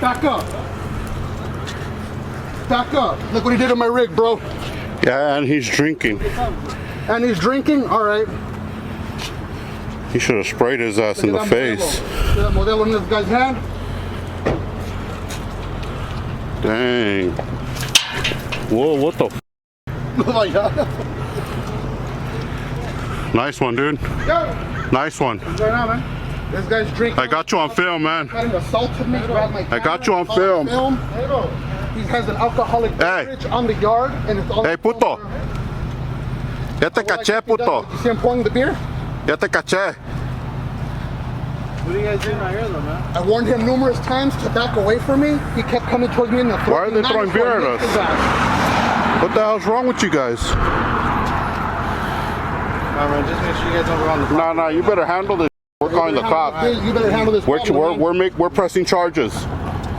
Back up. Back up. Look what he did to my rig, bro. Yeah, and he's drinking. And he's drinking? All right. He should have sprayed his ass in the face. See that modelo in this guy's hand? Dang. Whoa, what the f? Oh my God. Nice one, dude. Yo. Nice one. What's going on, man? This guy's drinking. I got you on film, man. He assaulted me, grabbed my camera. I got you on film. He has an alcoholic beverage on the yard, and it's all. Hey, puto. Ya te caché, puto. You see him pouring the beer? Ya te caché. What are you guys doing out here, though, man? I warned him numerous times to back away from me. He kept coming towards me in the throat. Why are they throwing beer at us? What the hell's wrong with you guys? Nah, man, just make sure you guys don't go on the Nah, nah, you better handle this. We're calling the cops. You better handle this. We're pressing charges.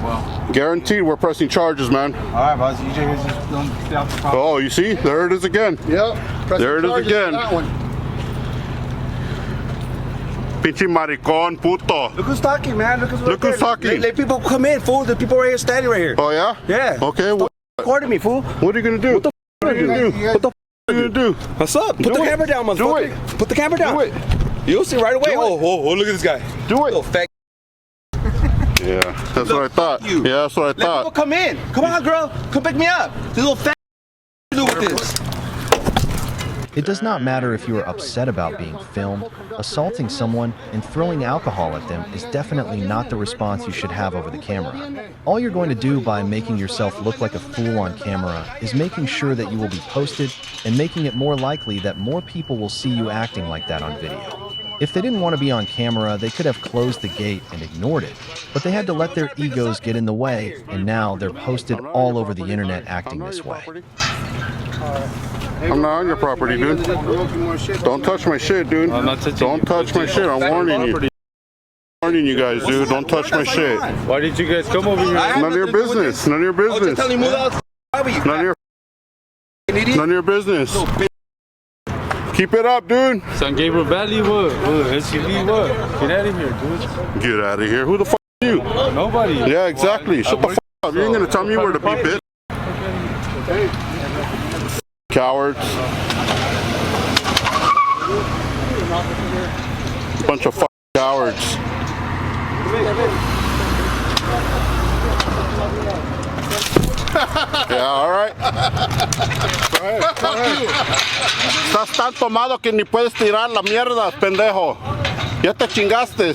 Well, Guaranteed, we're pressing charges, man. all right, boss. You guys just don't stay off the problem. Oh, you see? There it is again. Yep. There it is again. That one. Pinche maricón, puto. Look who's talking, man. Look who's talking. Let people come in, fool. The people right here standing right here. Oh, yeah? Yeah. Okay, Recording me, fool. what are you going to do? What the What are you going to do? What the What are you going to do? What's up? Put Do the it. camera down, Do motherfucker. it. Put the camera down. Do it. You'll see right away. Do it. Oh, look at this guy. Do it. Little fat. Yeah, that's what I thought. you. Yeah, that's what I Let people thought. come in. Come on, girl. Come pick me up. This little fat to do with this. It does not matter if you are upset about being filmed, assaulting someone, and throwing alcohol at them is definitely not the response you should have over the camera. All you're going to do by making yourself look like a fool on camera is making sure that you will be posted and making it more likely that more people will see you acting like that on video. If they didn't want to be on camera, they could have closed the gate and ignored it, but they had to let their egos get in the way, and now they're posted all over the internet acting this way. I'm not on your property, dude. Don't touch my shit, dude. Don't touch my shit. I'm warning you. I'm warning you guys, dude. Don't touch my shit. Why did you guys come over here? None of your business. None of your Oh, just business. tell him move out. None of your business. Keep it up, dude. San Gabriel Valley, what? SUV, what? Get out of here, dude. Get out of here. Who the fuck are you? Nobody. Yeah, exactly. Shut the fuck up. You ain't gonna tell me where to be, bitch. Cowards. Bunch of fucking cowards. Yeah, all right. Estás tan tomado que ni puedes tirar la mierda, pendejo. Ya te chingaste.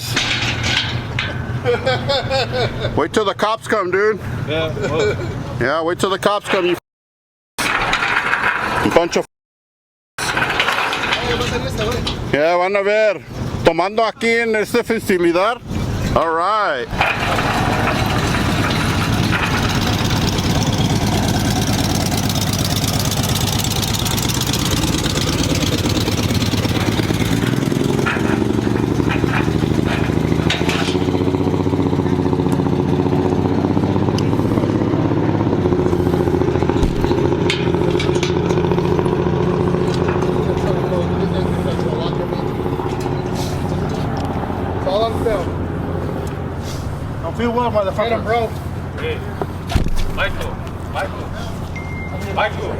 Wait till the cops come, dude. Yeah, wait till the cops come, you bunch of. Yeah, van a ver. Tomando aquí en esta facilidad. All right. All on film. Don't feel well, Get motherfucker. him, bro. Hey, Michael. Michael.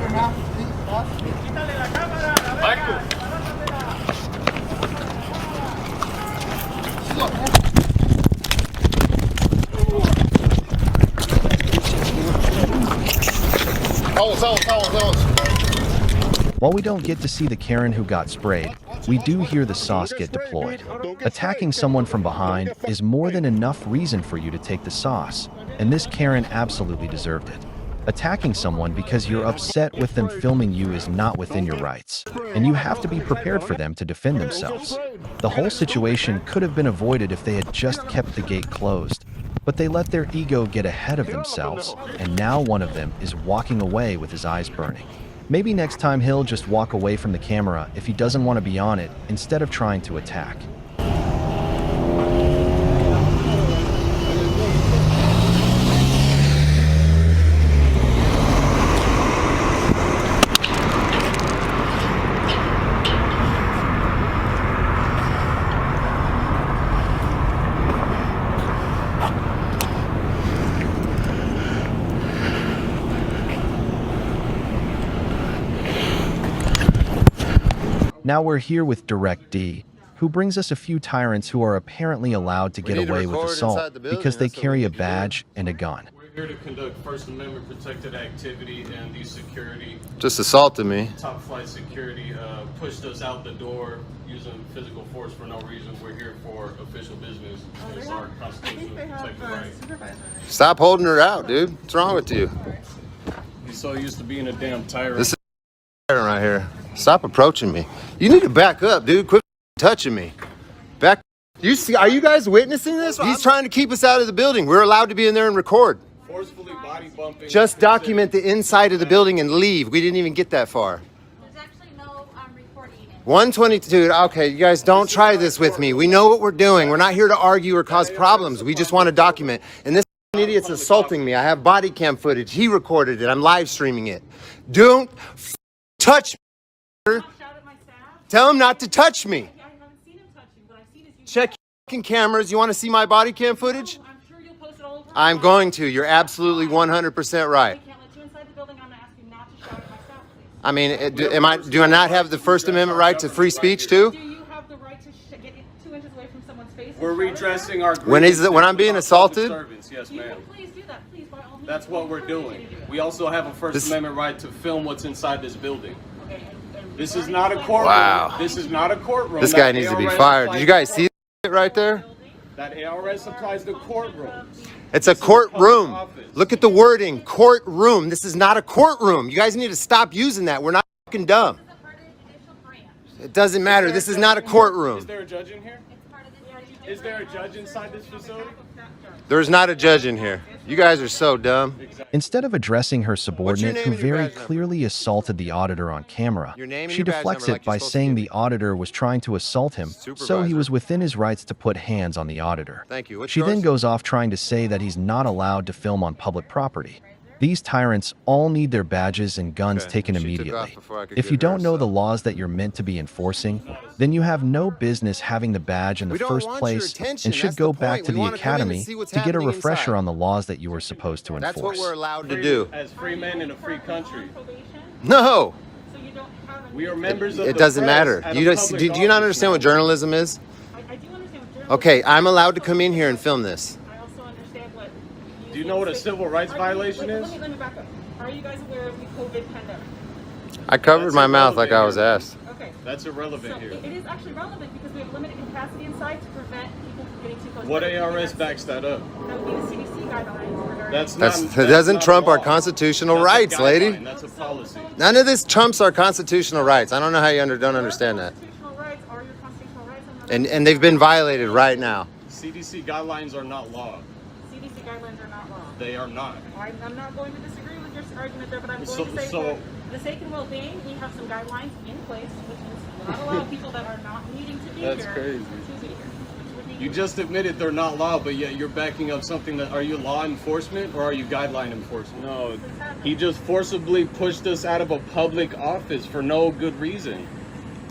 While we don't get to see the Karen who got sprayed, we do hear the sauce get deployed. Attacking someone from behind is more than enough reason for you to take the sauce, and this Karen absolutely deserved it. Attacking someone because you're upset with them filming you is not within your rights, and you have to be prepared for them to defend themselves. The whole situation could have been avoided if they had just kept the gate closed, but they let their ego get ahead of themselves, and now one of them is walking away with his eyes burning. Maybe next time he'll just walk away from the camera if he doesn't want to be on it instead of trying to attack. Now we're here with Direct D, who brings us a few tyrants who are apparently allowed to get away with assault because they carry a badge and a gun. We're here to conduct First Amendment protected activity, and the security, Just assaulted me. top flight security, pushed us out the door using physical force for no reason. We're here for official business. It's our constitutional protected right. Stop holding her out, dude. What's wrong with you? He's so used to being a damn tyrant. This is right here. Stop approaching me. You need to back up, dude. Quit touching me. Back. You see? Are you guys witnessing this? He's trying to keep us out of the building. We're allowed to be in there and record. Forcefully body bumping. Just document the inside of the building and leave. We didn't even get that far. There's actually no recording it. 122. Okay, you guys don't try this with me. We know what we're doing. We're not here to argue or cause problems. We just want to document. And this idiot's assaulting me. I have body cam footage. He recorded it. I'm live streaming it. Don't touch me. Shout at my staff. Tell him not to touch me. I haven't seen him touch you, but I've seen his YouTube. Check your fucking cameras. You want to see my body cam footage? I'm sure you'll post it all over. I'm going to. You're absolutely 100% right. I can't let you inside the building. I'm gonna ask you not to shout at my staff, please. I mean, do I not have the First Amendment right to free speech too? Do you have the right to get 2 inches away from someone's face? and We're shout at redressing them? our When I'm being assaulted? Yes, You ma'am. can please do that, please, by all means. That's what we're doing. We also have a First Amendment right to film what's inside this building. Okay, This is not a courtroom. Wow. This is not a courtroom. This guy needs to be fired. Did you guys see it right there? That ARS applies to courtrooms. It's a courtroom. Look at the wording, courtroom. This is not a courtroom. You guys need to stop using that. We're not fucking dumb. This is a part of the judicial branch. It doesn't matter. This is not a Is courtroom. there a judge in here? It's part of the judicial Is there a judge inside this facility? There's not a judge in here. You guys are so dumb. Instead of addressing her subordinate name who and your very badge number? clearly assaulted the auditor on camera, Your name and she your badge deflects number it like you're by supposed to saying give the me. auditor was trying to assault him, so he Supervisor. was within his rights to put hands on the auditor. Thank you. What's She then yours? goes off trying to say that he's not allowed to film on public property. These tyrants all need their badges and guns Okay. taken She took immediately. off before I could If get you her, don't know so- the laws that you're meant to be enforcing, then you have no business having the badge in the We don't first want your place attention. and should That's go the back point. to We the wanna come in and academy see what's to get a happening refresher inside. on the laws that you were supposed to That's what enforce. we're allowed to do. As free men in a free country. No, So you don't have a We are members of it the doesn't press matter. at a You just, public do you not office, understand what man. journalism is? I do understand what journalism Okay, is. I'm allowed to come in here and film this. I also understand what. Do you know what a civil rights violation is? Let me back up. Are you guys aware of the COVID pandemic? I covered That's my mouth like I irrelevant was here. asked. Okay. That's irrelevant So here. it is actually relevant because we have limited capacity inside to prevent people from getting too close. What to the ARS vaccine. backs that up? That would be the CDC guidelines regarding. That doesn't trump our constitutional That's a rights, lady. guideline. That's a policy. None of this trumps our constitutional rights. I don't know how you don't understand that. Constitutional rights are your constitutional rights. And they've been violated right now. CDC guidelines are not law. CDC guidelines are not law. They are not. I'm not going to disagree with your argument there, but I'm So- going to say so- for the sake and well-being, we have some guidelines in place, which is not allow people that are not needing to be That's here crazy. to be here. Which would be You just admitted they're not law, but yet you're backing up something that, are you law enforcement or are you guideline enforcement? No, he just forcibly pushed us out of a public office for no good reason.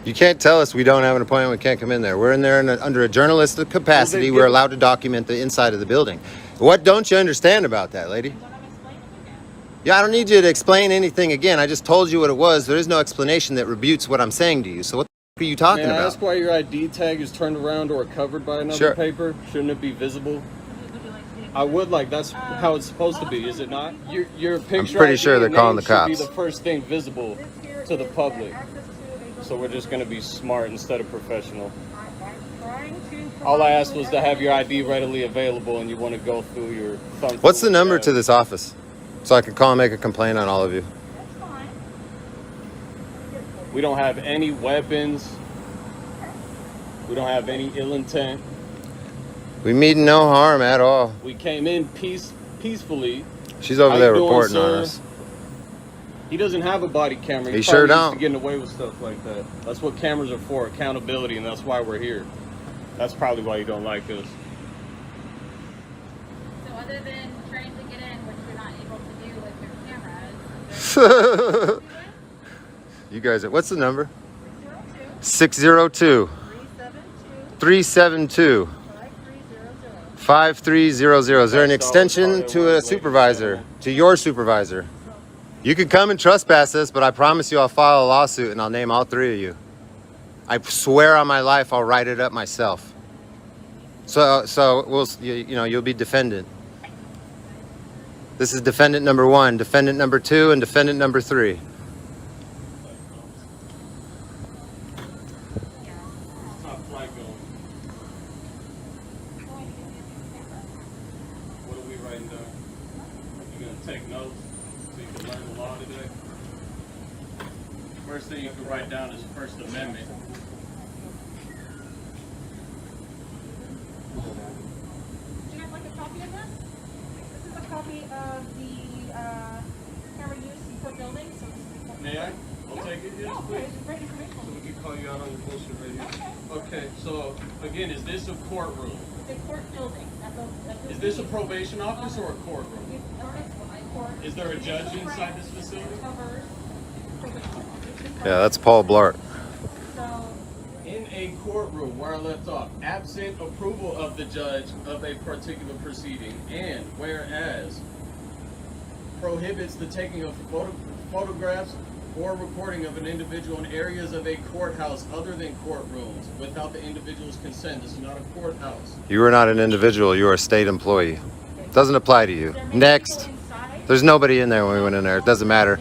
You can't tell us we don't have an appointment, we can't come in there. We're in there under a journalistic capacity. We're allowed to document the inside of the building. What don't you understand about that, lady? what I'm explaining again. Yeah, I don't need you to explain anything again. I just told you what it was. There is no explanation that rebutes what I'm saying to you. So what the f- are you talking May I about? ask why your ID tag is turned around or covered by another Sure. paper? Shouldn't it be visible? Would you like to get I would like. That's how it's supposed to be, is it not? Your picture. pretty ID sure they're and calling name the cops. Should be the first thing visible this here to the is public. access to a So we're just gonna be smart instead of professional. I'm trying to All I provide asked you was with to have your evidence. ID readily available, and you want to go through your thumb. What's the through number it. to this office? So I can call and make a complaint on all of you. That's fine. We don't have any weapons. We don't have any ill intent. We mean no harm at all. We came in peacefully. She's over How there you doing, reporting on sir? us. He doesn't have a body camera. He He's sure probably used don't. to getting away with stuff like that. That's what cameras are for, accountability, and that's why we're here. That's probably why you don't like us. So other than trying to get in, which you're not able to do with your cameras, You guys, what's the number? 602 602 372 5300. Is there an extension to a supervisor, to your supervisor? You could come and trespass us, but I promise you I'll file a lawsuit and I'll name all three of you. I swear on my life I'll write it up myself. So we'll, you know, you'll be defendant. This is defendant number 1, defendant number 2, and defendant number 3. Top flight going. What are we writing down? You're gonna take notes so you can learn the law today. First thing you can write down is First Amendment. Do you have like a copy of this? This is a copy of the camera use for building. So May I? I'll take it. Yes, okay, please. it's great information. So we can call you out on your bullshit right here. Okay, so again, is this a courtroom? The court building. Is this a probation office or a courtroom? Court. Is there a judge inside this facility? Yeah, that's Paul Blart. So In a courtroom, where I left off, absent approval of the judge of a particular proceeding, and whereas prohibits the taking of photographs or recording of an individual in areas of a courthouse other than courtrooms without the individual's consent. This is not a courthouse. You are not an individual, you are a state employee. Doesn't apply to you. Next. There's nobody in there when we went in there. It doesn't matter.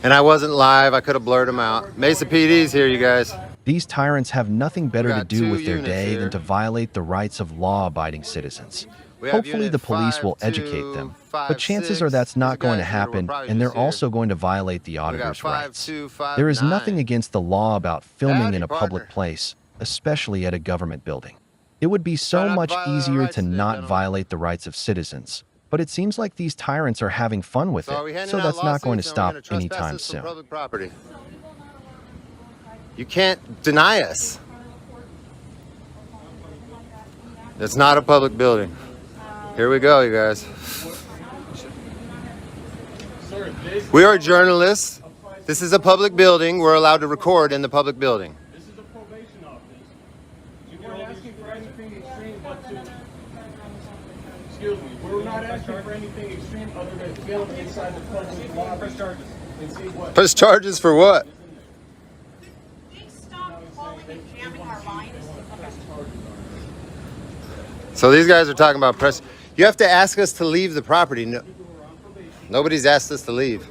And I wasn't live. I could have blurred them out. Mesa PD's here, you guys. These tyrants have nothing better We to got do 2 with their units day here. than to violate the rights of law-abiding citizens. We have Hopefully unit the police will 5, educate 2, them, 5, but chances 6. are that's not These going to guys here were happen, probably and they're just here. also going to violate the We got auditor's 5, rights. 2, 5, There is 9. nothing against the law about filming Howdy, in a public partner. place, especially at a government building. It would be so Try not to much violate our easier rights to today, not gentlemen. violate the rights of citizens, but it seems like these tyrants are having fun with So are we it, handing so out that's not going to lawsuits, and we're stop gonna trespass anytime this from soon. public property? You can't deny us. It's not a public building. Here we go, you guys. Sir, this We are journalists. This is a public building. We're allowed to record in the public building. is a probation office. You weren't asking for anything extreme but to... Excuse me. We're not asking for anything extreme other than film inside the public lobby and see what... Press charges for what? stop calling and jamming our lines. So these guys are talking about press. You have to ask us to leave the property. No, nobody's asked us to leave.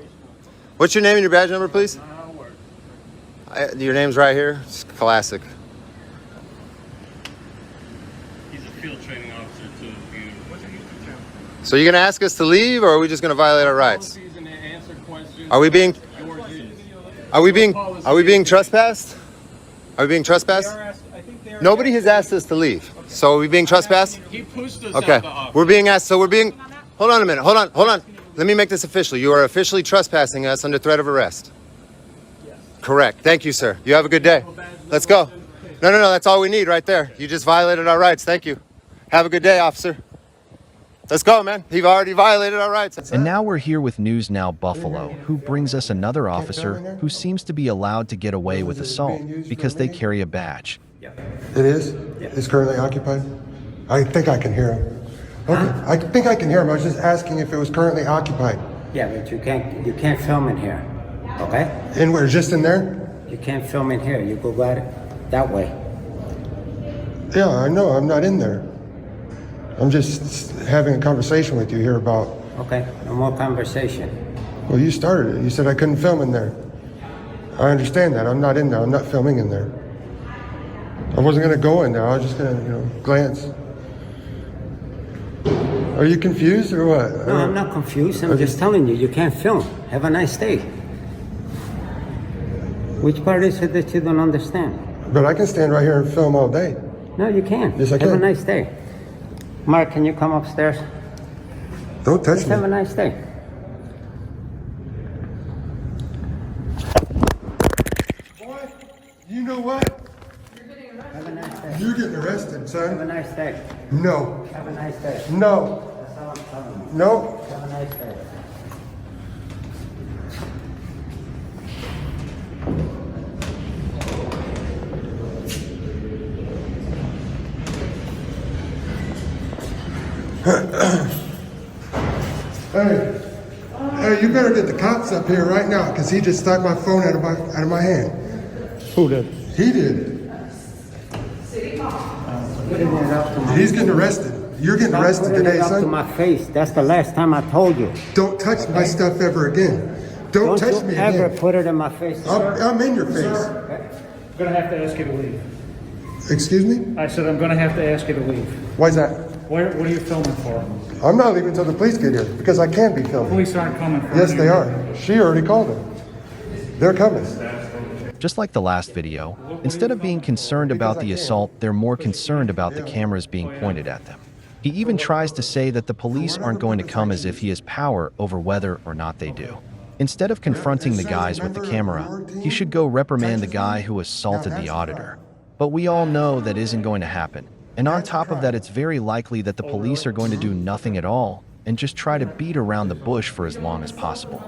What's your name and your badge number, please? Your name's right here. It's classic. He's a field training officer too. What's your YouTube channel? So you're gonna ask us to leave, or are we just gonna violate our rights? Policies and answer questions. Are we being? Yours is. Are we being trespassed? Are we being trespassed? Nobody has asked us to leave. So are we being trespassed? He pushed us Okay. out the office. We're being asked. So we're being. Hold on a minute. Hold on. Let me make this official. You are officially trespassing us under threat of arrest. Yes. Correct. Thank you, sir. You have a good day. Let's go. No. That's all we need right there. You just violated our rights. Thank you. Have a good day, officer. Let's go, man. You've already violated our rights. And now we're here with News Now Buffalo, who brings us another officer who seems to be allowed to get away with assault because they carry a badge. It is? It's currently occupied? I think I can hear him. Okay, I think I can hear him. I was just asking if it was currently occupied. Yeah, but you can't film in here, okay? And we're just in there? You can't film in here. You go that way. Yeah, I know. I'm not in there. I'm just having a conversation with you here about... Okay, no more conversation. Well, you started it. You said I couldn't film in there. I understand that. I'm not in there. I'm not filming in there. I wasn't going to go in there. I was just going to, glance. Are you confused or what? No, I'm not confused. I'm just telling you, you can't film. Have a nice day. Which part is it that you don't understand? But I can stand right here and film all day. No, you can't. Yes, I Have a can. nice day. Mark, can you come upstairs? Don't touch Just have a me. nice day. Boy, you know what? Have a nice day. You're getting arrested, Have a son. nice day. No. Have a nice day. No. That's all I'm telling you. No. Have a nice day. Hey, you better get the cops up here right now, because he just stuck my phone out of my hand. Who did? He did. putting it up to my He's getting arrested. You're getting Stop arrested putting today, it up to son. my face. That's the last time I told you. Don't touch my stuff ever again. Don't touch you me ever again. put it in my face. I'm in your face. I'm gonna have to ask you to leave. Excuse me? I said I'm gonna have to ask you to leave. Why's that? What are you filming for? I'm not leaving until the police get here because I can be filming. Police aren't coming for Yes, you. they are. She already called them. They're coming. Just like the last video, instead of being concerned about the assault, they're more concerned about the cameras being pointed at them. He even tries to say that the police aren't going to come as if he has power over whether or not they do. Instead of confronting the guys with the camera, he should go reprimand the guy who assaulted the auditor. But we all know that isn't going to happen. And on top of that, it's very likely that the police are going to do nothing at all and just try to beat around the bush for as long as possible.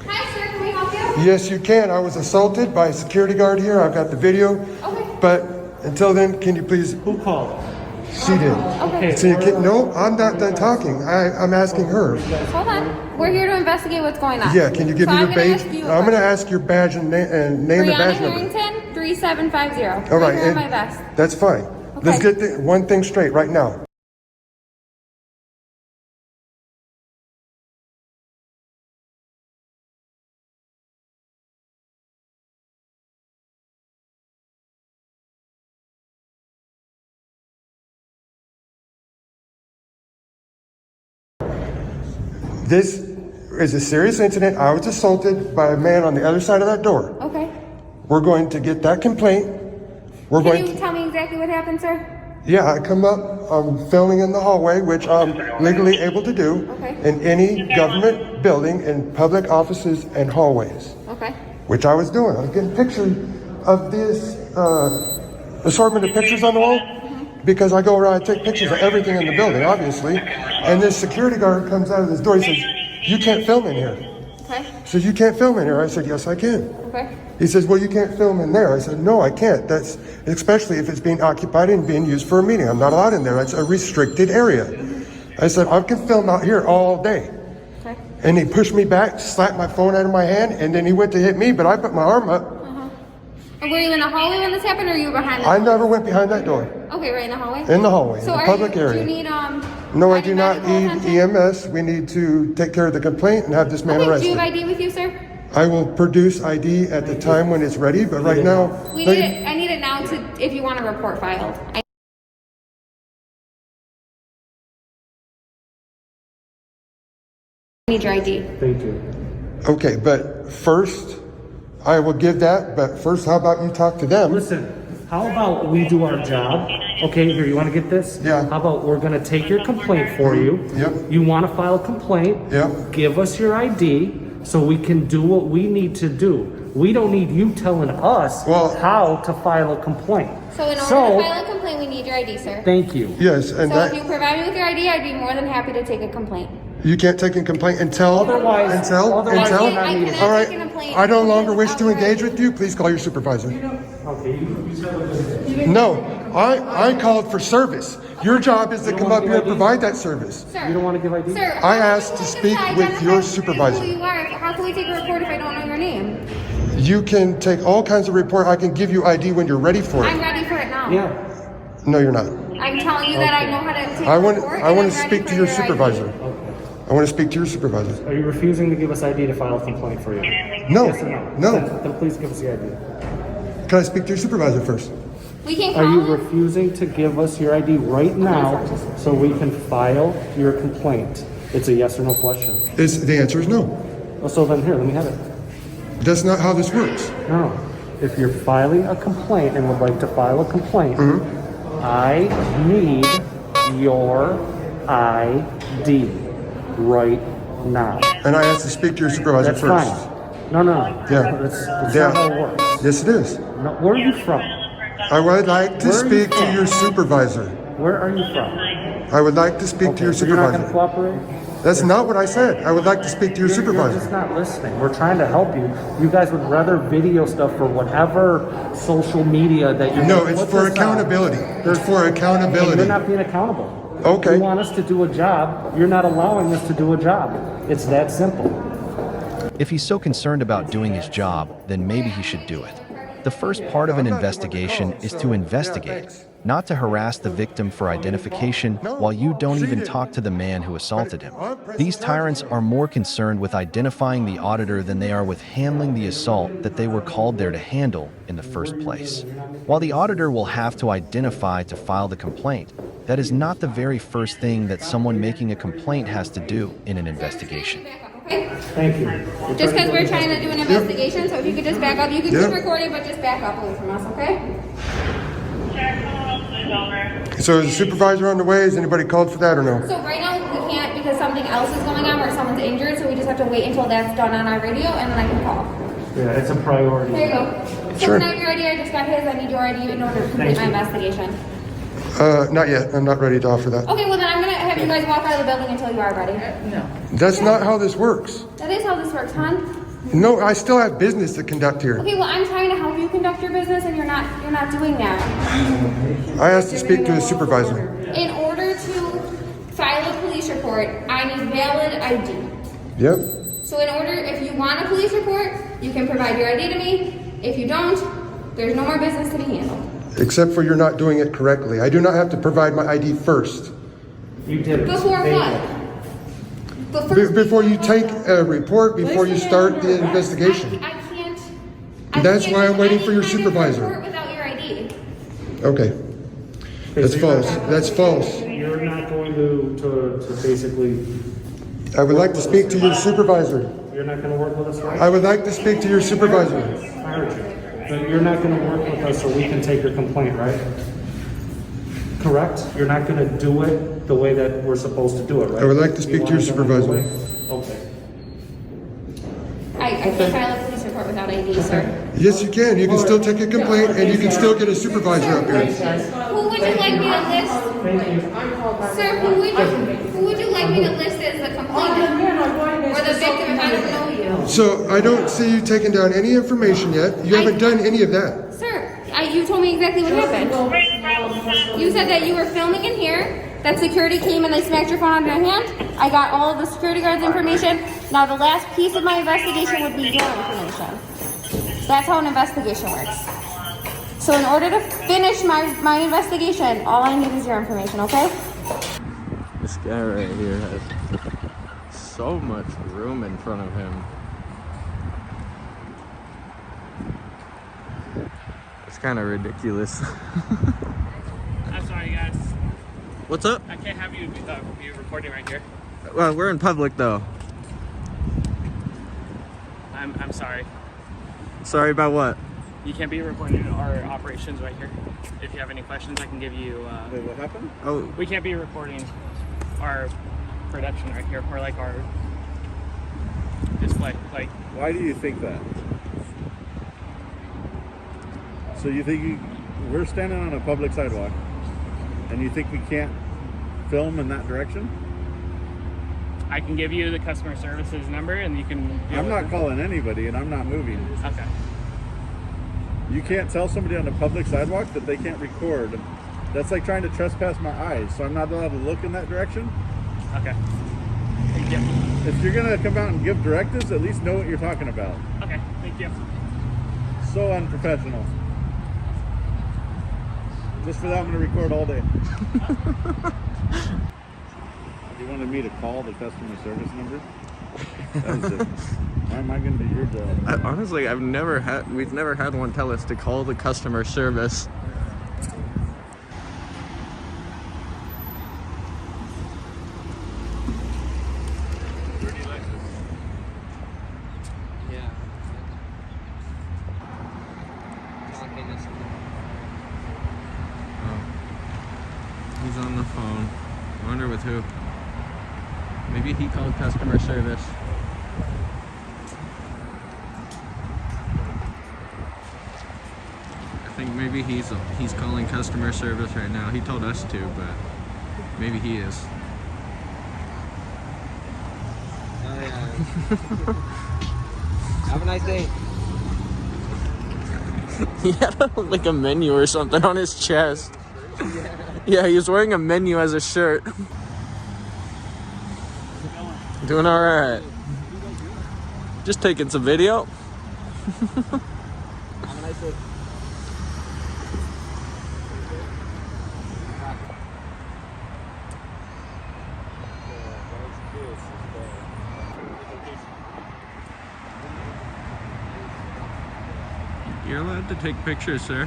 Hi, sir. Can we help you? Yes, you can. I was assaulted by a security guard here. I've got the video. Okay. But until then, can you please? Who called? She did. Okay. So you can't, no, I'm not done talking. I'm asking her. Hold on. We're here to investigate what's going on. Yeah, can you give So me your I'm gonna badge? ask you a I'm going to question. ask your badge and name the badge Brianna number. Harrington, 3750. All right. Right here on and my vest. That's fine. Let's Okay. get one thing straight right now. This is a serious incident. I was assaulted by a man on the other side of that door. Okay. We're going to get that complaint. We're Can going you to, tell me exactly what happened, sir? yeah, I come up, I'm filming in the hallway, which I'm legally able to do Okay. in any government building, in public offices and hallways, Okay. which I was doing. I was getting pictures of this assortment of pictures on the wall because I go around and take pictures of everything in the building, obviously. And this security guard comes out of this door, he says, "You can't film in here." Okay. He says, "You can't film in here." I said, "Yes, I can." Okay. He says, "Well, you can't film in there." I said, "No, I can't. That's especially if it's being occupied and being used for a meeting. I'm not allowed in there. That's a restricted area." I said, "I can film out here all day." Okay. And he pushed me back, slapped my phone out of my hand, and then he went to hit me, but I put my arm up. And were you in the hallway when this happened, or were you behind the I never went behind that door. Okay, right in the hallway? In the hallway, So in the are public you, area. do you need, No, I any do not medical need attention? EMS. We need to take care of the complaint and have this man Okay, do arrested. you have ID with you, sir? I will produce ID at the time when it's ready, but right now, We need it, I need it now to, if you want a report filed. I need your ID. Thank you. okay, but first, I will give that, but first, how about you talk to them? Listen, how about we do our job? Okay, here, you want to get this? Yeah. How about we're going to take your complaint for you? Yep. You want to file a complaint? Yep. Give us your ID so we can do what we need to do. We don't need you telling us how to file a complaint. So in order to file a complaint, we need your ID, sir. Thank you. Yes, and So if that, you provide me with your ID, I'd be more than happy to take a complaint. you can't take a complaint until, Otherwise- I cannot All right, take a complaint. I no longer wish to engage with you. Please call your supervisor. Okay, you said No, I called for service. Your job is to come up here and provide that service. Sir, you don't want to give ID? sir, I how asked can to we speak identify with your who supervisor. you are? How can we take a report if I don't know your name? You can take all kinds of report. I can give you ID when you're ready for I'm it. ready for it now. Yeah. No, you're not. I'm telling you that I know how to take I a want report. I and want I'm to ready speak for to your ID. supervisor. I want to speak to your supervisor. Are you refusing to give us ID to file a complaint for you? No, Yes or no? no. Then please give us the ID. Can I speak to your supervisor first? We can Are call you him. refusing to give us your ID right now so we can file your complaint? It's a yes or no question. The answer is no. Oh, so then here, let me have it. That's not how this works. No. If you're filing a complaint and would like to file a complaint, I need your ID right now. And I asked to speak to your supervisor That's first. fine. No. Yeah. That's Yeah. not how it works. Yes, it is. No, where are you from? I would like to Where are you speak to from? your supervisor. Where are you from? I would like to speak to your So you're not going to supervisor. cooperate? That's not what I said. I would like to speak to your You're just supervisor. not listening. We're trying to help you. You guys would rather video stuff for whatever social media that you No, put it's this for on. accountability. It's for You're accountability. not being accountable. Okay. You want us to do a job. You're not allowing us to do a job. It's that simple. If he's so concerned about doing his job, then maybe he should do it. The first part of an investigation is to investigate, not to harass the victim for identification while you don't even talk to the man who assaulted him. These tyrants are more concerned with identifying the auditor than they are with handling the assault that they were called there to handle in the first place. While the auditor will have to identify to file the complaint, that is not the very first thing that someone making a complaint has to do in an investigation. Okay? Thank you. Just because we're trying to do an investigation, so if you could just back up, you can keep recording, but just back up away from us, okay? So is the supervisor on the way? Is anybody called for that or no? So right now we can't because something else is going on where someone's injured, so we just have to wait until that's done on our radio and then I can call. Yeah, it's a priority. There you go. So Sure. can I have your ID? I just got his. I need your ID in order to complete my investigation. Not yet. I'm not ready to offer that. Okay, well then I'm going to have you guys walk out of the building until you are ready. No. That's not how this works. That is how this works, hon. No, I still have business to conduct here. Okay, well I'm trying to help you conduct your business and you're not doing that. I asked to speak to a supervisor. In order to file a police report, I need valid ID. Yep. So in order, if you want a police report, you can provide your ID to me. If you don't, there's no more business to be handled. Except for you're not doing it correctly. I do not have to provide my ID first. You did it. Before Thank what? you. But first, Before you take a report, before you start the investigation. I can't. That's why I'm waiting for your Report supervisor. without your ID. Okay. That's false. That's false. You're not going to basically, I would like to speak to your supervisor. you're not going to work with us, right? I would like to speak to your supervisor. Fired you. But you're not going to work with us so we can take your complaint, right? Correct? You're not going to do it the way that we're supposed to do it, right? I would like to speak to your You want it done supervisor. the way- Okay. I can't file a police report without ID, sir. Yes, you can. You can still take a complaint and you can still get a supervisor up here. Who would you like me to list? Sir, who would you like me to list as the complainant? Or the victim if I don't know you? So I don't see you taking down any information yet. You haven't done any of that. Sir, you told me exactly what happened. You said that you were filming in here, that security came and they smacked your phone out of your hand. I got all of the security guards' information. Now the last piece of my investigation would be your information. That's how an investigation works. So in order to finish my investigation, all I need is your information, okay? This guy right here has so much room in front of him. It's kind of ridiculous. I'm sorry, guys. What's up? I can't have you be recording right here. Well, we're in public though. I'm sorry. Sorry about what? You can't be recording our operations right here. If you have any questions, I can give you. Wait, what happened? Oh, We can't be recording our production right here, or like our display. Like, Why do you think that? So you think we're standing on a public sidewalk and you think we can't film in that direction? I can give you the customer services number, and you can. I'm not calling anybody and I'm not moving. Okay. You can't tell somebody on a public sidewalk that they can't record. That's like trying to trespass my eyes, so I'm not allowed to look in that direction. Okay. Thank you. If you're gonna come out and give directives, at least know what you're talking about. Okay. Thank you. So unprofessional. Just for that, I'm gonna record all day. You wanted me to call the customer service number? That was it. Why am I gonna do your job? honestly, we've never had one tell us to call the customer service. Yeah. He's on the phone. I wonder with who. Maybe he called customer service. I think maybe he's calling customer service right now. He told us to, but maybe he is. Oh yeah. Have a nice day. He had like a menu or something on his chest. Yeah, he was wearing a menu as a shirt. Doing all right. Just taking some video. Have a nice day. You're allowed to take pictures, sir.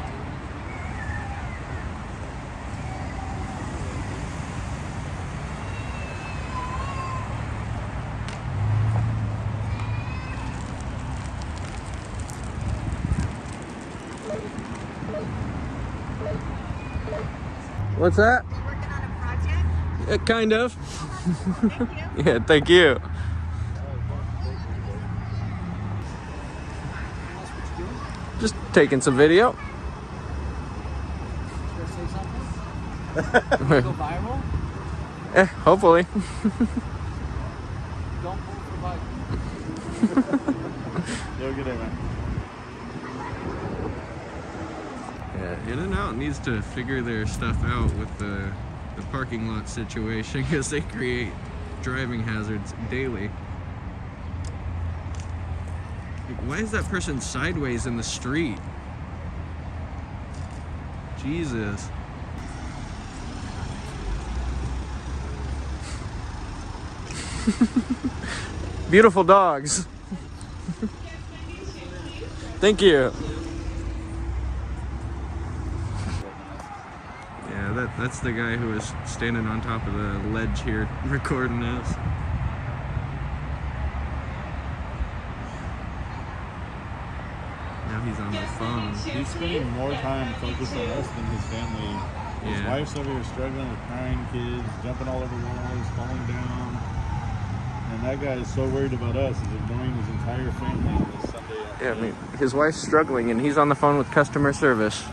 What's that? You working on a project? Yeah, kind of. Thank you. Yeah, thank you. Just taking some video. Go viral? Hopefully. Don't pull for bike. Yo, good day, man. Yeah, In-N-Out needs to figure their stuff out with the parking lot situation because they create driving hazards daily. Why is that person sideways in the street? Jesus. Beautiful dogs. Thank you. Yeah, that's the guy who was standing on top of the ledge here recording us. Now he's on the phone. He's spending more time focused on us than his family. His wife's over here struggling with crying kids, jumping all over walls, falling down. And that guy is so worried about us, he's ignoring his entire family on this Sunday afternoon. Yeah, I mean, his wife's struggling and he's on the phone with customer service.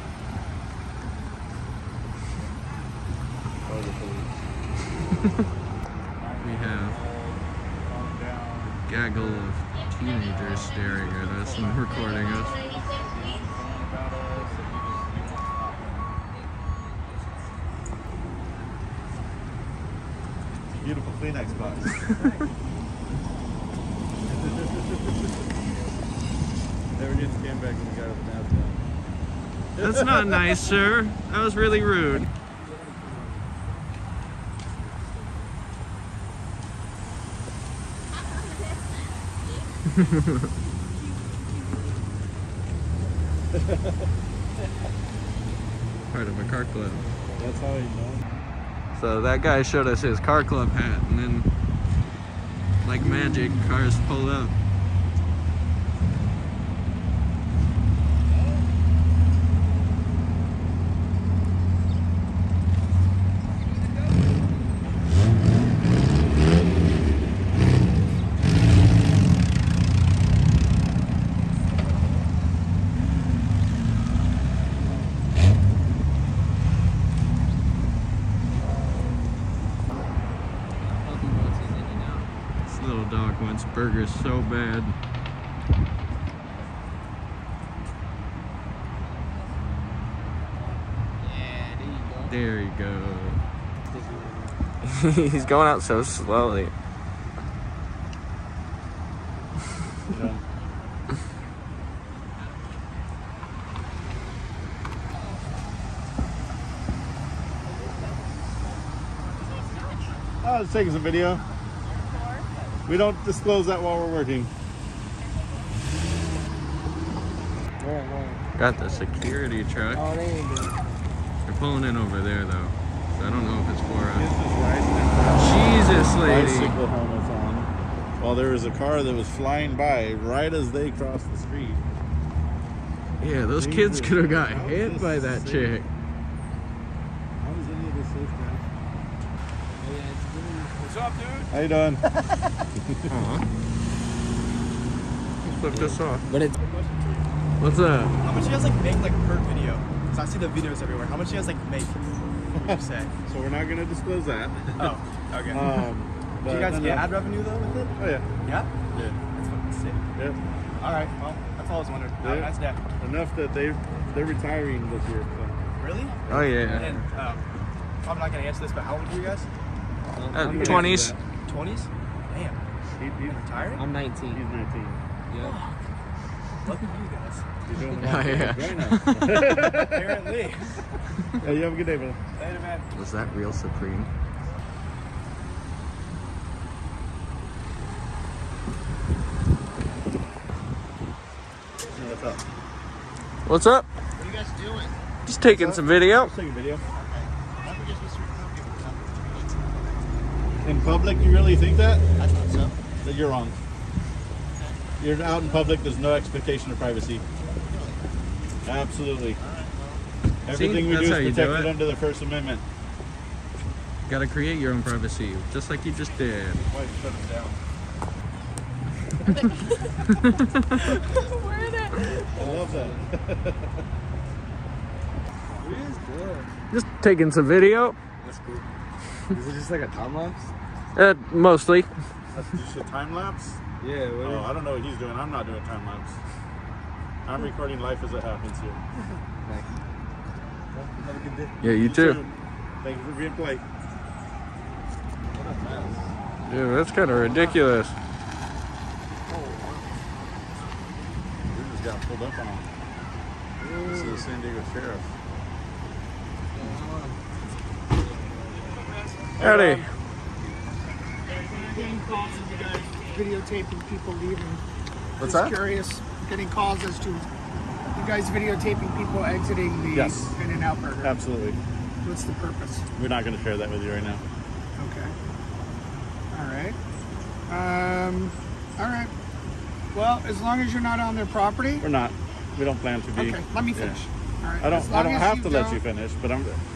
We have a gaggle of teenagers staring at us and recording us. Beautiful Kleenex box. Never get scammed back when the guy with the mask on. That's not nice, sir. That was really rude. Part of a car club. That's how he knows. So that guy showed us his car club hat, and then, like magic, cars pull up. Little dog wants burgers so bad. Yeah, There you go. He's going out so slowly. Yeah. Oh, let's take some video. We don't disclose that while we're working. Got the security truck. Oh, they ain't good. They're pulling in over there though. So I don't know if it's for This us. is right. Jesus, lady. Bicycle helmets on. While there was a car that was flying by right as they crossed the street. Yeah, those kids Jesus. could have got How is hit this by that safe? chick. How is any of this safe, guys? What's up, dude? How you doing? Flip this off. But it's What's that? How much you guys like make like per video? Cause I see the videos everywhere. How much you guys like make? What would you say? So we're not going to disclose that. Oh, okay. Do But you guys no, get no. ad revenue though with it? Oh yeah. Yeah? Yeah. That's fucking sick. Yep. Alright, well, that's all I was wondering. Have a Yeah. nice day. Enough that they're retiring this year. So. Really? Oh yeah. And I'm not gonna answer this, but how old are you guys? 20s. 20s? Damn. He's Retiring? I'm 19. He's 19. Yeah. Look at you guys. You're doing Oh, yeah. right now. Apparently. Yeah, you have a good day, brother. Later, man. Was that real Supreme? What's up? What's up? What are you guys doing? Just taking some video. Just taking video. In public, you really think that? I thought so. That you're wrong. You're out in public, there's no expectation of privacy. Absolutely. Everything we that's do how you is do protected it. under the First Amendment. Gotta create your own privacy, just like you just did. Why shut him down? Where did I love that. Just taking some video. That's cool. Is it just like a time lapse? Mostly. That's just a time lapse? Yeah. Oh, I don't know what he's doing. I'm not doing time lapse. I'm recording life as it happens here. Nice. Well, have a good day. Yeah, you too. Thank you for being polite. What a mess. Dude, that's kind of ridiculous. We just got pulled up on. This is the San Diego Sheriff. Howdy. Getting calls of you guys videotaping people leaving. What's Just that? curious. Getting calls as to you guys videotaping people exiting the Yes. In-N-Out Burger. Absolutely. What's the purpose? We're not going to share that with you right now. Okay. All right. All right. Well, as long as you're not on their property. We're not. We don't plan to be. Okay. Let me finish. All right. I As don't long as have to let don't- you finish, but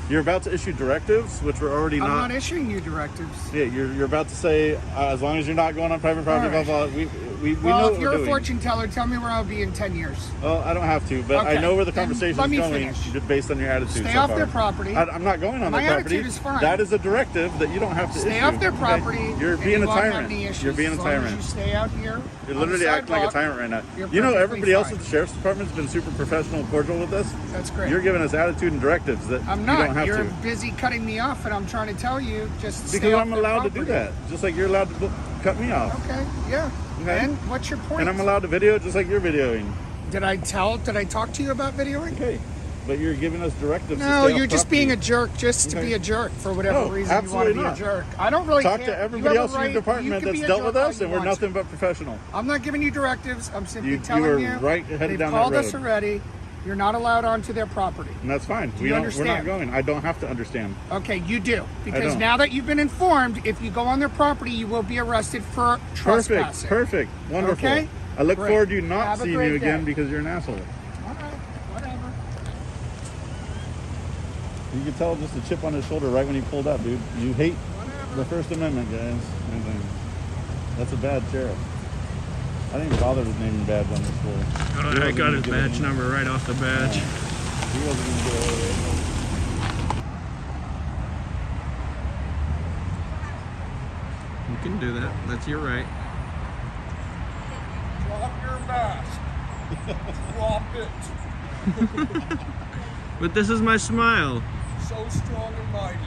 you're about to issue directives, which we're already I'm not. not issuing you directives. Yeah, you're about to say, as long as you're not going on private property, All right. blah, blah, we know Well, what if we're you're doing. a fortune teller, tell me where I'll be in 10 years. Well, I don't have to, but I Okay, know where the then conversation's let me going finish. just based on your attitude Stay so off far. their property. I'm not going on My their property. attitude is fine. That is a directive that you don't have to Stay issue. off their okay? property. You're and being you a won't have tyrant. any issues. You're being a As long as tyrant. you stay out here. You're on the literally acting like a sidewalk, tyrant right now. you're You know, perfectly everybody else fine. at the sheriff's department's been super professional and cordial with us. That's great. You're giving us attitude and directives that I'm you not. don't have You're to. busy cutting me off, and I'm trying to tell you just stay Because off I'm their allowed to do property. that, just like you're allowed to cut me off. Okay. Yeah. Okay. And what's your point? And I'm allowed to video just like you're videoing. Did I talk to you about videoing? Okay. But you're giving us directives. No, to stay you're off just property. being a jerk just to Okay. be a jerk for whatever No, reason you want to absolutely be not. a jerk. I don't really Talk care. to You everybody have a else in right- your department you can that's be a dealt jerk with all us, you and we're want nothing to. but professional. I'm not giving you directives. I'm simply telling were you. right headed they've down that called us road. already. You're not allowed onto their property. And that's fine. Do you We're understand? not going. I don't have to understand. Okay, you do. Because don't. now that you've been informed, if you go on their property, you will be arrested for trespassing. Perfect. Wonderful. Okay? I look Great. forward to you not Have a seeing great you again day. because you're an asshole. All right, whatever. You could tell just a chip on his shoulder right when he pulled up, dude. You hate the First Amendment, guys. And that's a bad sheriff. I didn't even bother with naming badge on this floor. Oh, I got his badge number right off the badge. He wasn't going to get away with it. You can do that. That's your right. Drop your mask. Drop it. But this is my smile. So strong and mighty.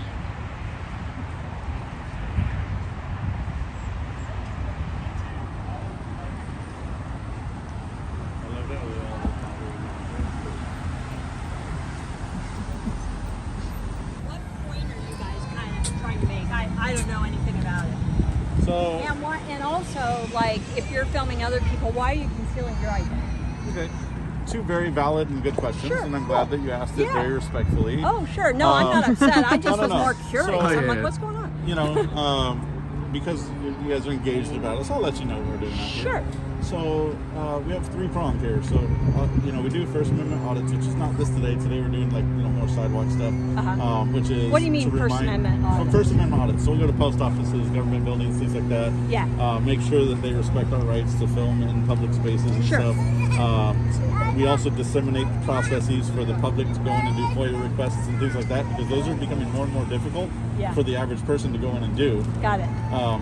I love that. What point are you guys kind of trying to make? I don't know anything about it. So, And also, like, if you're filming other people, why are you concealing your ID? okay. Two very valid and good questions, Sure. and I'm glad that you asked it Yeah. very respectfully. Oh, sure. No, I'm not upset. I just no, was no. more curious. So- I'm yeah. like, what's going on? You know, because you guys are engaged about it, so I'll let you know what we're doing out here. Sure. So we have three pronged here. So we do First Amendment audits, which is not this today. Today we're doing more sidewalk stuff, which is What do you mean to First Amendment audits? First Amendment audits. So we'll go to post offices, government buildings, things like that. Yeah. Make sure that they respect our rights to film in public spaces and Sure. stuff. We also disseminate processes for the public to go in and do FOIA requests and things like that, because those are becoming more and more difficult Yeah. for the average person to go in and do. Got it.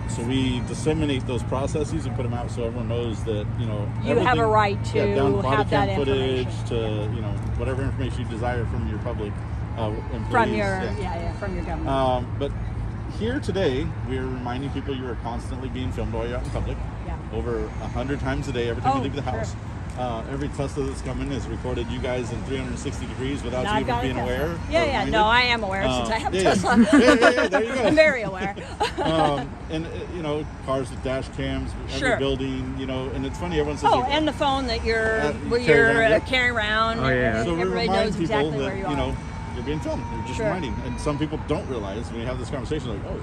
So we disseminate those processes and put them out so everyone knows that You have a everything- right to down body have that cam footage information. to whatever information you desire from your public employees. From your from your government. But here today we are reminding people you are constantly being filmed while you're out in public. Yeah. Over 100 times a day every time you leave the house. every Tesla that's coming is recorded you guys in 360 degrees without you even being aware. Yeah, no, I am aware since I have Tesla. Yeah, there you go. I'm very aware. And you know, cars with dash cams, every Sure. building, you know, and it's funny, everyone says, Oh, and the phone that you're carrying around. Oh, yeah. So we Everybody remind knows people exactly that, where you are. know, you're being filmed. You're just Sure. reminding. And some people don't realize when we have this conversation, like, oh,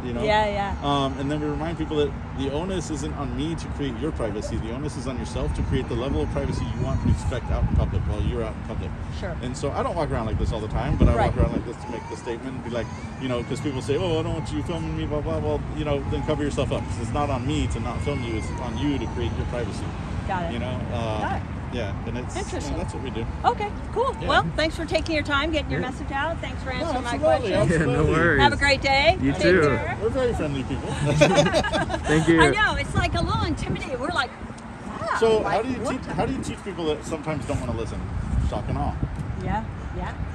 you know. Yeah. And then we remind people that the onus isn't on me to create your privacy. The onus is on yourself to create the level of privacy you want and expect out in public while you're out in public. Sure. And so I don't walk around like this all the time, but I Right. walk around like this to make the statement and be like, you know, because people say, oh, I don't want you filming me, blah, blah, well, you know, then cover yourself up. 'Cause it's not on me to not film you. It's on you to create your privacy. Got it. You know? Got it. Yeah, and it's Interesting. that's what we do. Okay, cool. Yeah. Well, thanks for taking your time, getting your message out. Thanks for answering my absolutely, questions. Yeah, no worries. Have a great day. You Take too. care. We're very friendly people. Thank you. I know, it's like a little intimidating. We're like, wow. So like, how do you teach people that sometimes don't want to listen? Shock and awe. Yeah,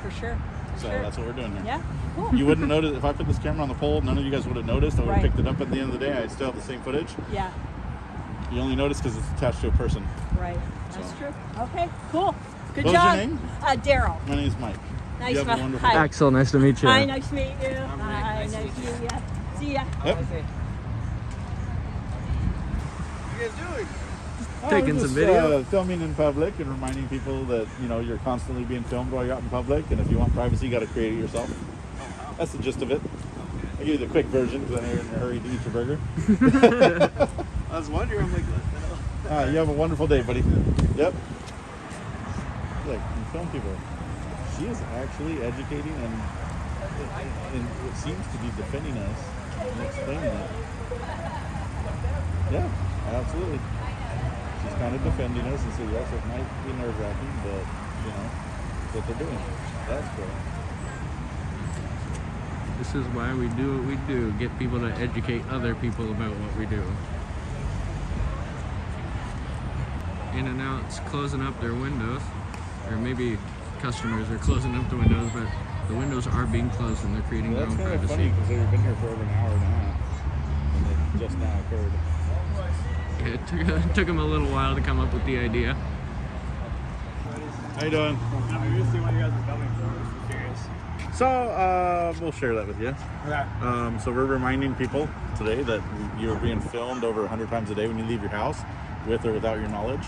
for sure. So that's what we're doing here. Yeah, cool. You wouldn't notice if I put this camera on the pole. None of you guys would have noticed. I would have Right. picked it up at the end of the day. I'd still have the same footage. Yeah, You only notice because it's attached to a person. right. That's true. Okay, cool. Good What was job. your name? Daryl. My name's Mike. Nice You have a to wonderful Hi. day. Axel, nice to meet you. Hi, nice to meet you. Hi, nice to meet you. See ya. Yep. Taking we're some just, video. Filming in public and reminding people that, you know, you're constantly being filmed while you're out in public, and if you want privacy, you got to create it yourself. That's the gist of it. I'll give you the quick version because I know you're in a hurry to eat your burger. I was wondering, I'm like, what the hell? You have a wonderful day, buddy. Yep. Look, you film people. She is actually educating and it seems to be defending us and explaining it. Yeah, absolutely. She's kind of defending us and says, yes, it might be nerve-wracking, but, you know, that's what they're doing. That's cool. This is why we do what we do. Get people to educate other people about what we do. In and Out's closing up their windows, or maybe customers are closing up the windows, but the windows are being closed and they're creating their That's own kind of privacy. funny because they've been here for over an hour and a half, and it just now occurred. It took them a little while to come up with the idea. How you doing? I'm used to what you guys are filming for. I'm curious. So we'll share that with you. Okay. So we're reminding people today that you're being filmed over 100 times a day when you leave your house, with or without your knowledge.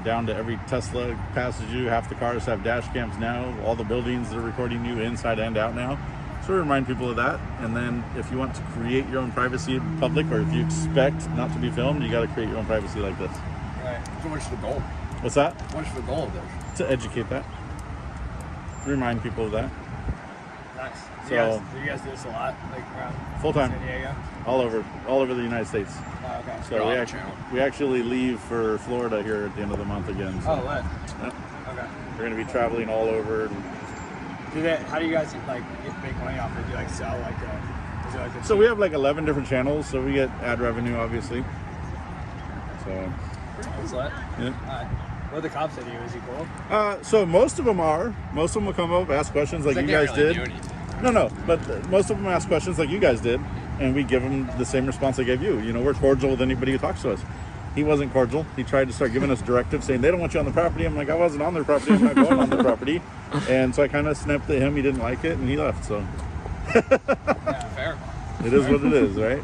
Down to every Tesla passes you, half the cars have dash cams now, all the buildings are recording you inside and out now. So we remind people of that. And then if you want to create your own privacy in public, or if you expect not to be filmed, you got to create your own privacy like this. Right. So what's the goal? What's that? What's the goal of this? To educate that. Remind people of that. Nice. So- Do you guys do this a lot? Like around Full time. San Diego? All over the United States. Oh, okay. So we actually leave for Florida here at the end of the month again. So. Oh, what? Yep. Okay. We're going to be traveling all over. How do you guys like make money off it? Do you like sell like is it like a So we have like 11 different channels, so we get ad revenue, obviously. So, What's that? yeah. What are the cops say to you? Is he cool? So most of them will come up, ask questions like you guys did. No, but most of them ask questions like you guys did, and we give them the same response I gave you. You know, we're cordial with anybody who talks to us. He wasn't cordial. He tried to start giving us directives saying they don't want you on the property. I'm like, I wasn't on their property. I'm not going on their property. And so I kind of snapped at him. He didn't like it, and he left. So Yeah, fair. it is what it is, right?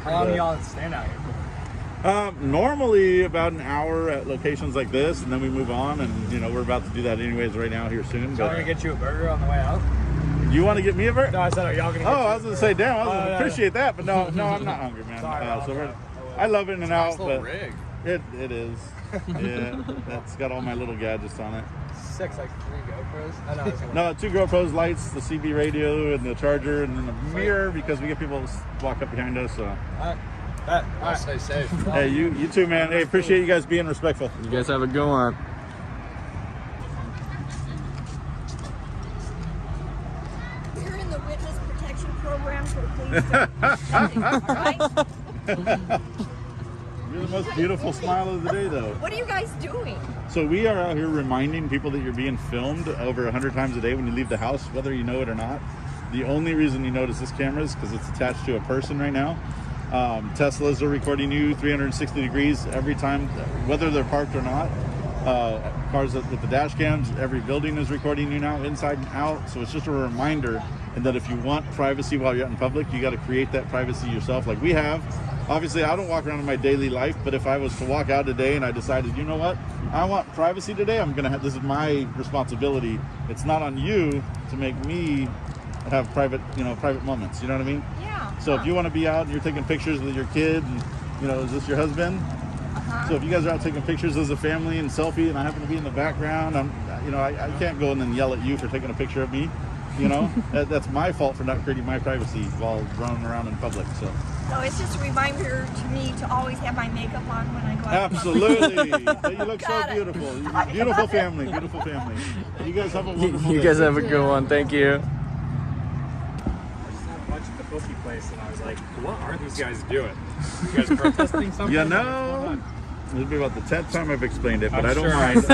How long do y'all stand out here? Normally about an hour at locations like this, and then we move on. And you know, we're about to do that anyways right now here soon. Y'all But gonna get you a burger on the way out? you want to get me a burger? No, I said, are y'all gonna get Oh, you I was gonna say, damn, I was gonna no. appreciate that, but no, I'm not hungry, man. Sorry, So I love In and Out, but rig. it is. Yeah, that's got all my little gadgets on it. 6, like 3 GoPros? Oh, no, it's No, 2 GoPros, lights, the CB radio, and the charger, and then the mirror because we get people to walk up behind us. So. I'll stay safe. Hey, you too, man. Hey, appreciate you guys being respectful. You guys have a good one. You're in the witness protection program for the police. All right? You're the most beautiful smile of the day, though. What are you guys doing? So we are out here reminding people that you're being filmed over 100 times a day when you leave the house, whether you know it or not. The only reason you notice this camera is because it's attached to a person right now. Teslas are recording you 360 degrees every time, whether they're parked or not. Cars with the dash cams, every building is recording you now, inside and out. So it's just a reminder, and that if you want privacy while you're out in public, you got to create that privacy yourself, like we have. Obviously, I don't walk around in my daily life, but if I was to walk out today and I decided, you know what, I want privacy today, I'm gonna have, this is my responsibility. It's not on you to make me have private moments. You know what I mean? Yeah. So if you want to be out and you're taking pictures with your kid, and is this your husband? So if you guys are out taking pictures as a family and selfie, and I happen to be in the background, I can't go and then yell at you for taking a picture of me. That's my fault for not creating my privacy while running around in public. So it's just a reminder to me to always have my makeup on when I go out. Absolutely. You look so beautiful. Beautiful family. Beautiful family. You guys have a wonderful You day. guys have a good one. Thank you. I just watched the bookie place and I was like, what are these guys doing? You guys protesting something? This will be about the 10th time I've explained it, but I'm I don't sure. mind.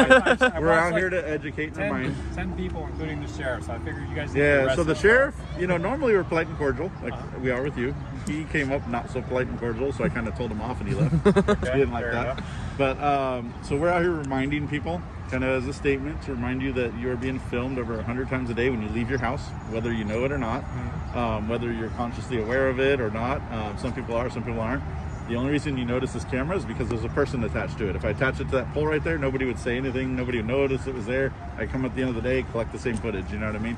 We're out here to educate and remind. 10 people, including the sheriff, so I figured you guys Yeah, so the sheriff, normally we're polite and cordial, like we are with you. He came up not so polite and cordial, so I kind of told him off and he left. He didn't like that. Enough. But, so we're out here reminding people, kind of as a statement, to remind you that you are being filmed over 100 times a day when you leave your house, whether you know it or not, whether you're consciously aware of it or not. Some people are, some people aren't. The only reason you notice this camera is because there's a person attached to it. If I attach it to that pole right there, nobody would say anything. Nobody would notice it was there. I come at the end of the day, collect the same footage. You know what I mean?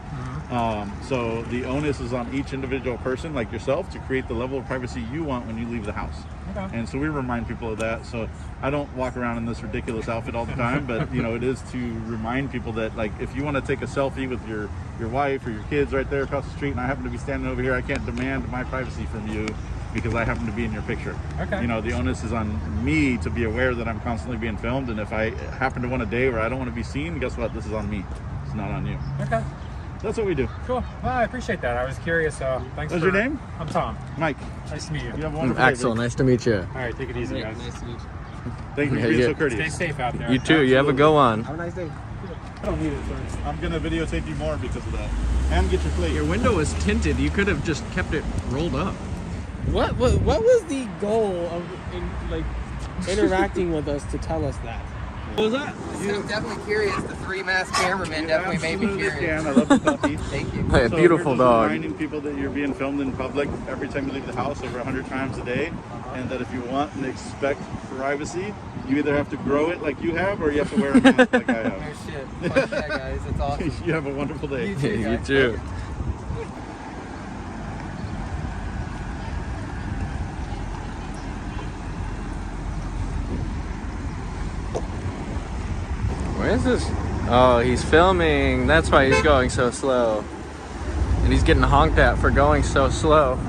So the onus is on each individual person, like yourself, to create the level of privacy you want when you leave the house. Okay. And so we remind people of that. So I don't walk around in this ridiculous outfit all the time, but it is to remind people that, like, if you want to take a selfie with your wife or your kids right there across the street, and I happen to be standing over here, I can't demand my privacy from you because I happen to be in your picture. Okay. The onus is on me to be aware that I'm constantly being filmed, and if I happen to want a day where I don't want to be seen, guess what? This is on me. It's not on you. Okay. That's what we do. Cool. Well, I appreciate that. I was curious. Thanks. What's your name? I'm Tom. Mike. Nice to meet you. You have a wonderful Axel, day. nice to meet you. All right, take it easy, guys. Nice to meet you. Thank you for being so courteous. Stay safe out there. You too. You have a go on. Have a nice day. I don't need it, sir. I'm gonna videotape you more because of that. And get your plate. Your window was tinted. You could have just kept it rolled up. What was the goal of interacting with us to tell us that? What was that? I'm definitely curious. The three masked cameramen definitely made me curious. Can. I love the puppy. Thank you. Hey, So beautiful we're just dog. reminding people that you're being filmed in public every time you leave the house over 100 times a day, and that if you want and expect privacy, you either have to grow it like you have, or you have to wear a mask like I have. Oh shit. Fuck yeah, guys. That's awesome. You have a wonderful day. You too, You guys. too. Where is this? Oh, he's filming. That's why he's going so slow. And he's getting honked at for going so slow.